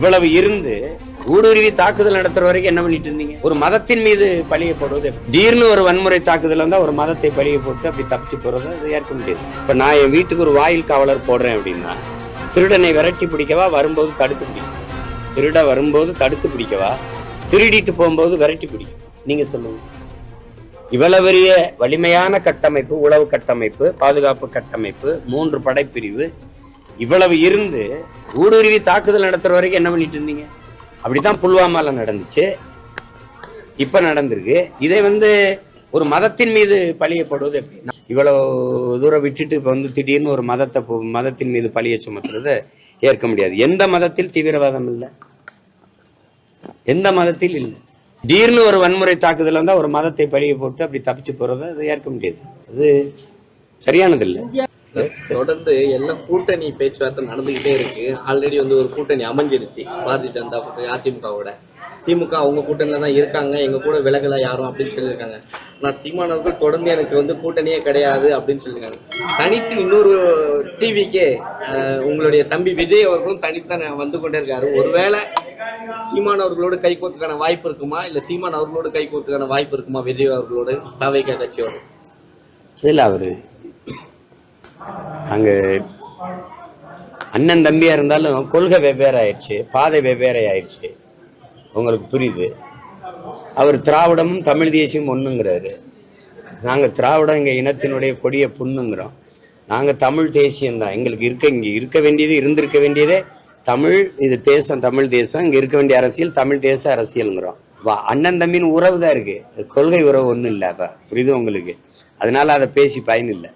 இவ்வளவு இருந்து ஊடுருவி தாக்குதல் நடத்துற வரைக்கும் என்ன பண்ணிட்டு இருந்தீங்க? ஒரு மதத்தின் மீது பழிய போடுவது திடீர்னு ஒரு வன்முறை தாக்குதல் வந்தா ஒரு மதத்தை பழிய போட்டு அப்படி தப்பிச்சு போறது அது ஏற்க முடியாது. இப்ப நான் என் வீட்டுக்கு ஒரு வாயில் காவலர் போடுறேன் அப்படின்னா திருடனை விரட்டி பிடிக்கவா, வரும்போது தடுத்து பிடிக்கும்? திருட வரும்போது தடுத்து பிடிக்கவா, திருடிட்டு போகும்போது விரட்டி பிடிக்கும்? நீங்க சொல்லுங்க. இவ்வளவு பெரிய வலிமையான கட்டமைப்பு, உளவு கட்டமைப்பு, பாதுகாப்பு கட்டமைப்பு, 3 படைப்பிரிவு இவ்வளவு இருந்து ஊடுருவி தாக்குதல் நடத்துற வரைக்கும் என்ன பண்ணிட்டு இருந்தீங்க? அப்படித்தான் புல்வாமால நடந்துச்சு, இப்ப நடந்திருக்கு. இதை ஒரு மதத்தின் மீது பழிய போடுவது எப்படின்னா, இவ்வளவு தூரம் விட்டுட்டு இப்ப திடீர்னு ஒரு மதத்தின் மீது பழிய சுமத்துறத ஏற்க முடியாது. எந்த மதத்தில் தீவிரவாதம் இல்லை, எந்த மதத்தில் இல்லை. திடீர்னு ஒரு வன்முறை தாக்குதல் வந்தா ஒரு மதத்தை பழிய போட்டு அப்படி தப்பிச்சு போறத அது ஏற்க முடியாது. அது சரியானது இல்லை. தொடர்ந்து எல்லாம் கூட்டணி பேச்சுவார்த்தை நடந்துகிட்டே இருக்கு. ஆல்ரெடி ஒரு கூட்டணி அமைஞ்சிருச்சு, பாரதிய ஜனதா கூட்டணி அதிமுகவோட. திமுக அவங்க கூட்டணியில தான் இருக்காங்க, எங்க கூட விலகல யாரும் அப்படின்னு சொல்லியிருக்காங்க. ஆனால் சீமான் அவர்கள் தொடர்ந்து எனக்கு கூட்டணியே கிடையாது அப்படின்னு சொல்லியிருக்காங்க. தனித்து இன்னொரு டிவிக்கே உங்களுடைய தம்பி விஜய் அவர்களும் தனித்தான் வந்து கொண்டே இருக்காரு. ஒருவேளை சீமான் அவர்களோடு கைகோத்துக்கான வாய்ப்பு இருக்குமா, இல்ல சீமான் அவர்களோடு கைகோத்துக்கான வாய்ப்பு இருக்குமா விஜய் அவர்களோடு தவிக கட்சியோட? இல்ல, அவரு அங்க அண்ணன் தம்பியா இருந்தாலும் கொள்கை வெவ்வேறு ஆயிடுச்சு, பாதை வெவ்வேறு ஆயிடுச்சு. உங்களுக்கு புரியுது? அவர் திராவிடமும் தமிழ் தேசியம் ஒண்ணுங்கிறாரு. நாங்க திராவிடம் எங்க இனத்தினுடைய கொடிய புண்ணுங்கிறோம். நாங்க தமிழ் தேசியம்தான். எங்களுக்கு இங்க இருக்க வேண்டியது, இருந்திருக்க வேண்டியதே தமிழ். இது தேசம், தமிழ் தேசம். இங்க இருக்க வேண்டிய அரசியல் தமிழ் தேச அரசியல்ங்கிறோம். அண்ணன் தம்பின்னு உறவு தான் இருக்கு, கொள்கை உறவு ஒண்ணும் இல்லை. அப்ப புரியுது உங்களுக்கு? அதனால அதை பேசி பயன் இல்லை.